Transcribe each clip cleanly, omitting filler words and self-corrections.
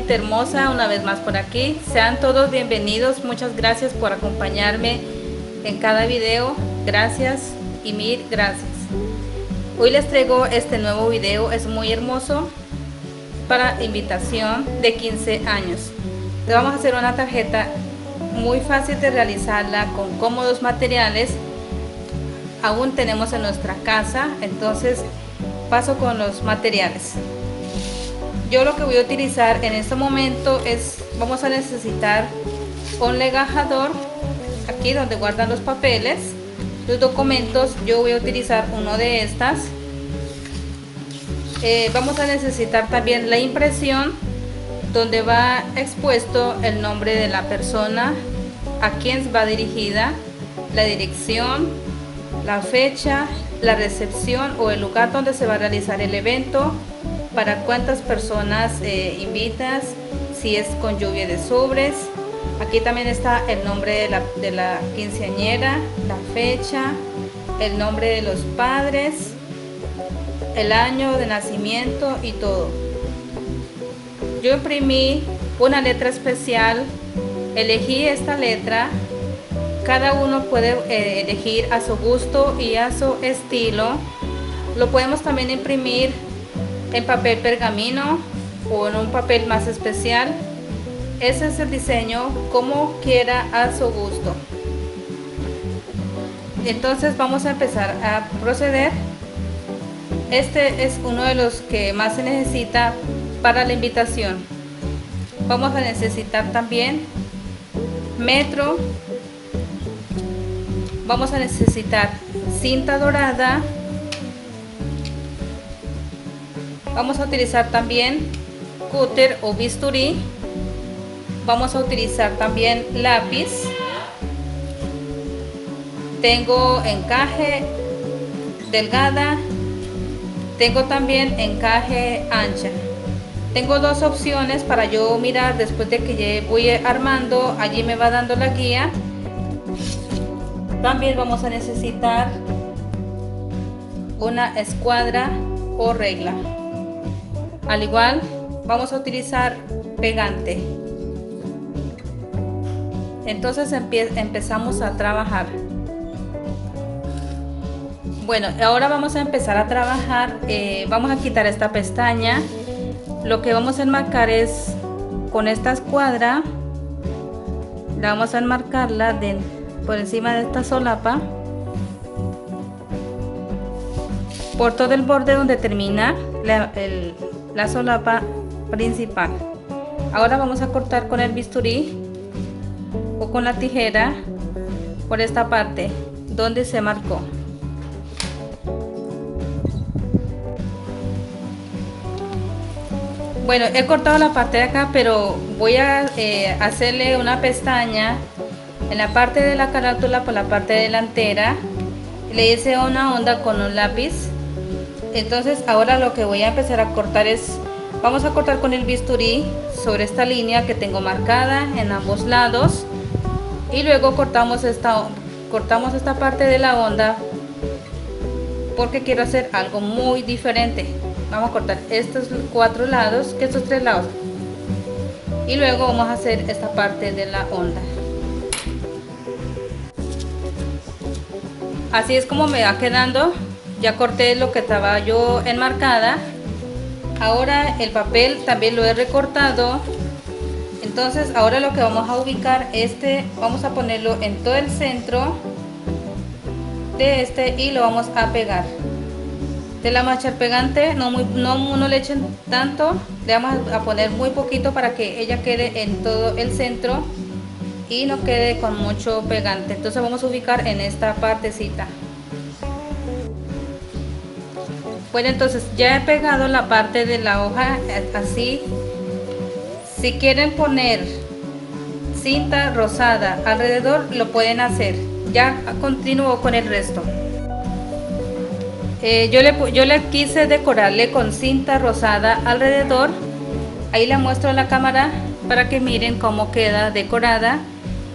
gente hermosa, una vez más por aquí. Sean todos bienvenidos. Muchas gracias por acompañarme en cada video. Gracias y mil gracias. Hoy les traigo este nuevo video. Es muy hermoso para invitación de 15 años. Le vamos a hacer una tarjeta muy fácil de realizarla con cómodos materiales. Aún tenemos en nuestra casa, entonces paso con los materiales. Yo lo que voy a utilizar en este momento es, vamos a necesitar un legajador, aquí donde guardan los papeles, los documentos. Yo voy a utilizar uno de estas. Vamos a necesitar también la impresión, donde va expuesto el nombre de la persona, a quien va dirigida, la dirección, la fecha, la recepción o el lugar donde se va a realizar el evento, para cuántas personas invitas, si es con lluvia de sobres. Aquí también está el nombre de la quinceañera, la fecha, el nombre de los padres, el año de nacimiento y todo. Yo imprimí una letra especial, elegí esta letra. Cada uno puede elegir a su gusto y a su estilo. Lo podemos también imprimir en papel pergamino o en un papel más especial. Ese es el diseño, como quiera, a su gusto. Entonces vamos a empezar a proceder. Este es uno de los que más se necesita para la invitación. Vamos a necesitar también metro. Vamos a necesitar cinta dorada. Vamos a utilizar también cúter o bisturí. Vamos a utilizar también lápiz. Tengo encaje delgada. Tengo también encaje ancha. Tengo dos opciones para yo mirar después de que ya voy armando. Allí me va dando la guía. También vamos a necesitar una escuadra o regla. Al igual vamos a utilizar pegante. Entonces empezamos a trabajar. Bueno, ahora vamos a empezar a trabajar. Vamos a quitar esta pestaña. Lo que vamos a enmarcar es con esta escuadra. La vamos a enmarcarla por encima de esta solapa, por todo el borde donde termina la solapa principal. Ahora vamos a cortar con el bisturí o con la tijera por esta parte donde se marcó. Bueno, he cortado la parte de acá, pero voy a hacerle una pestaña en la parte de la carátula por la parte delantera. Le hice una onda con un lápiz. Entonces ahora lo que voy a empezar a cortar es, vamos a cortar con el bisturí sobre esta línea que tengo marcada en ambos lados, y luego cortamos esta parte de la onda, porque quiero hacer algo muy diferente. Vamos a cortar estos 4 lados, que estos 3 lados, y luego vamos a hacer esta parte de la onda. Así es como me va quedando. Ya corté lo que estaba yo enmarcada. Ahora el papel también lo he recortado. Entonces ahora lo que vamos a ubicar, vamos a ponerlo en todo el centro de y lo vamos a pegar. De la mancha pegante no le echen tanto, le vamos a poner muy poquito para que ella quede en todo el centro y no quede con mucho pegante. Entonces vamos a ubicar en esta partecita. Bueno, entonces ya he pegado la parte de la hoja así. Si quieren poner cinta rosada alrededor, lo pueden hacer. Ya continúo con el resto. Yo le quise decorarle con cinta rosada alrededor. Ahí la muestro a la cámara para que miren cómo queda decorada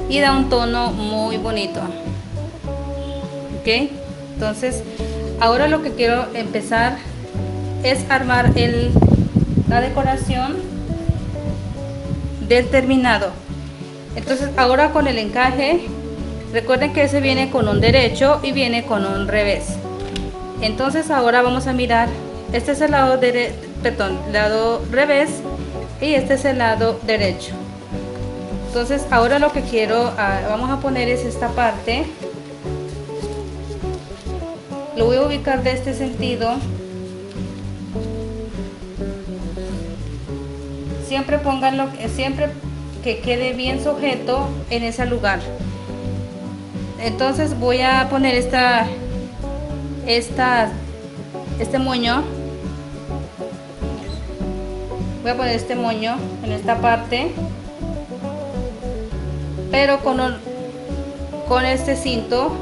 y da un tono muy bonito. Ok, entonces ahora lo que quiero empezar es armar la decoración. del terminado. Entonces ahora con el encaje, recuerden que ese viene con un derecho y viene con un revés. Entonces ahora vamos a mirar, este es el lado lado revés y este es el lado derecho. Entonces ahora lo que quiero, vamos a poner es esta parte. Lo voy a ubicar de este sentido. Siempre pónganlo, siempre que quede bien sujeto en ese lugar. Entonces voy a poner este moño. Voy a poner este moño en esta parte, pero con este cinto.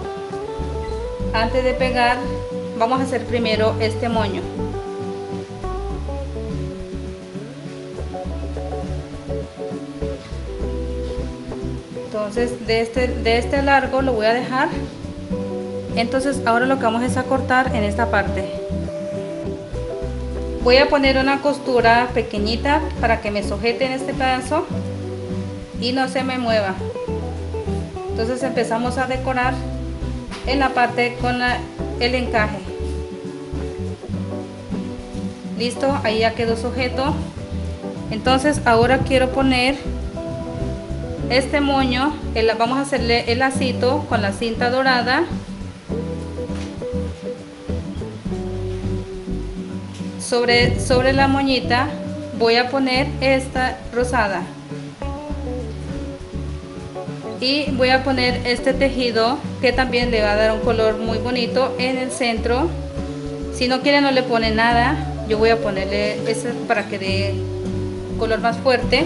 Antes de pegar, vamos a hacer primero este moño. Entonces de este largo lo voy a dejar. Entonces ahora lo que vamos es a cortar en esta parte. Voy a poner una costura pequeñita para que me sujete en este pedazo y no se me mueva. Entonces empezamos a decorar en la parte con el encaje. Listo, ahí ya quedó sujeto. Entonces ahora quiero poner este moño, vamos a hacerle el lacito con la cinta dorada. Sobre la moñita voy a poner esta rosada. Y voy a poner este tejido que también le va a dar un color muy bonito en el centro. Si no quieren no le ponen nada, yo voy a ponerle ese para que dé color más fuerte.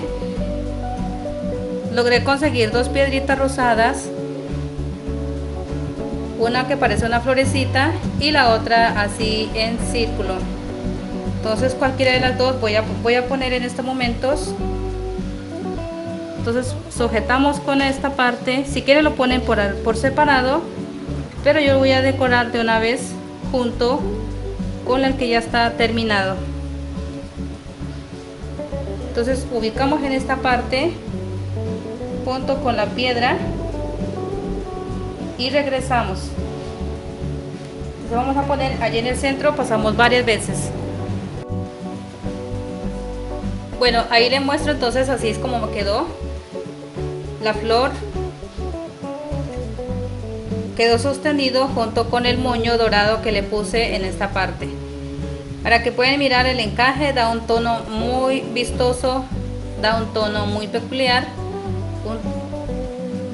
Logré conseguir dos piedritas rosadas, una que parece una florecita y la otra así en círculo. Entonces cualquiera de las dos voy a poner en estos momentos. Entonces sujetamos con esta parte. Si quieren lo ponen por separado, pero yo lo voy a decorar de una vez junto con el que ya está terminado. Entonces ubicamos en esta parte junto con la piedra y regresamos. Entonces vamos a poner allí en el centro, pasamos varias veces. Bueno, ahí les muestro entonces, así es como me quedó. La flor quedó sostenido junto con el moño dorado que le puse en esta parte. Para que puedan mirar el encaje, da un tono muy vistoso, da un tono muy peculiar,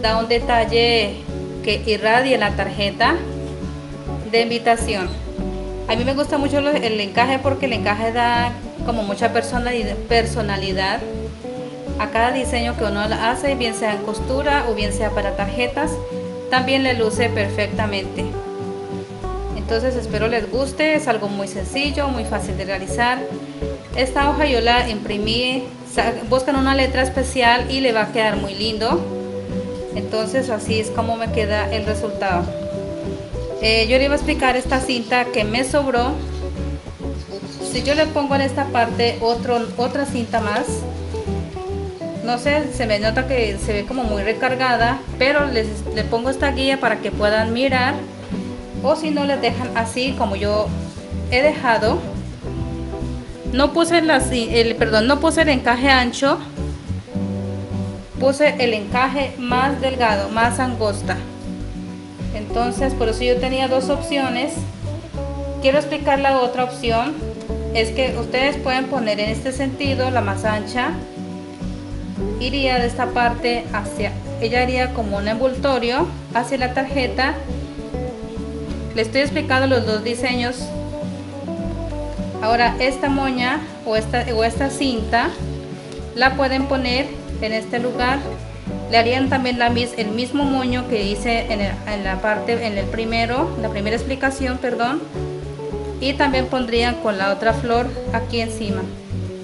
da un detalle que irradia la tarjeta de invitación. A mí me gusta mucho el encaje porque el encaje da como mucha personalidad a cada diseño que uno hace, bien sea en costura o bien sea para tarjetas. También le luce perfectamente. Entonces espero les guste, es algo muy sencillo, muy fácil de realizar. Esta hoja yo la imprimí, buscan una letra especial y le va a quedar muy lindo. Entonces así es como me queda el resultado. Yo le iba a explicar esta cinta que me sobró. Si yo le pongo en esta parte otra cinta más, no sé, se me nota que se ve como muy recargada, pero le pongo esta guía para que puedan mirar, o si no les dejan así como yo he dejado. No puse no puse el encaje ancho, puse el encaje más delgado, más angosta. Entonces por eso yo tenía dos opciones. Quiero explicar la otra opción, es que ustedes pueden poner en este sentido la más ancha. Iría de esta parte hacia, ella haría como un envoltorio hacia la tarjeta. Le estoy explicando los dos diseños. Ahora esta moña o esta cinta la pueden poner en este lugar. Le harían también el mismo moño que hice en la primera explicación, perdón. Y también pondrían con la otra flor aquí encima.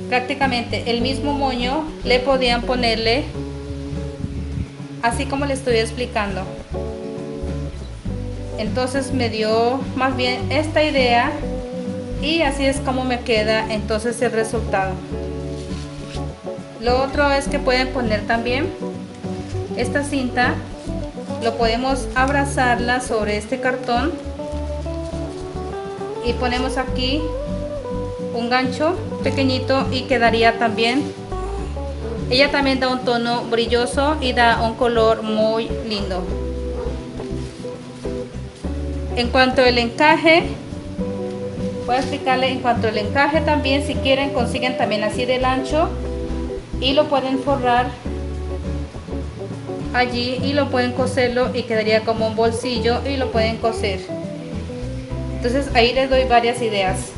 Prácticamente el mismo moño le podían ponerle así como le estoy explicando. Entonces me dio más bien esta idea y así es como me queda entonces el resultado. Lo otro es que pueden poner también esta cinta, lo podemos abrazarla sobre este cartón y ponemos aquí un gancho pequeñito y quedaría también. Ella también da un tono brilloso y da un color muy lindo. En cuanto al encaje, voy a explicarle en cuanto al encaje también. Si quieren, consiguen también así del ancho y lo pueden forrar allí y lo pueden coserlo y quedaría como un bolsillo y lo pueden coser. Entonces ahí les doy varias ideas.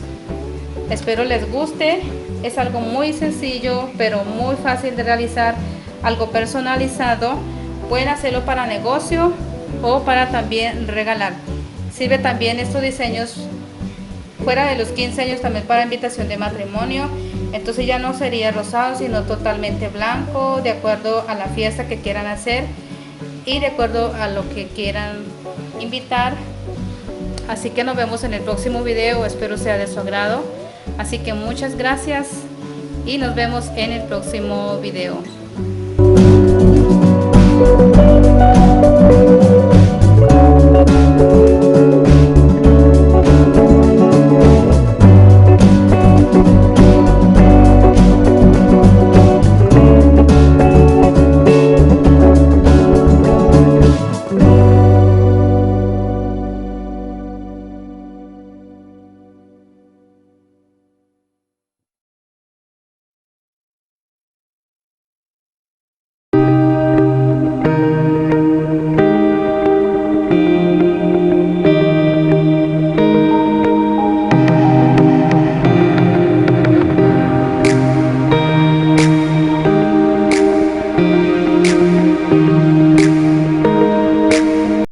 Espero les guste. Es algo muy sencillo pero muy fácil de realizar, algo personalizado. Pueden hacerlo para negocio o para también regalar. Sirve también estos diseños fuera de los 15 años también para invitación de matrimonio. Entonces ya no sería rosado sino totalmente blanco, de acuerdo a la fiesta que quieran hacer y de acuerdo a lo que quieran invitar. Así que nos vemos en el próximo video, espero sea de su agrado. Así que muchas gracias y nos vemos en el próximo video.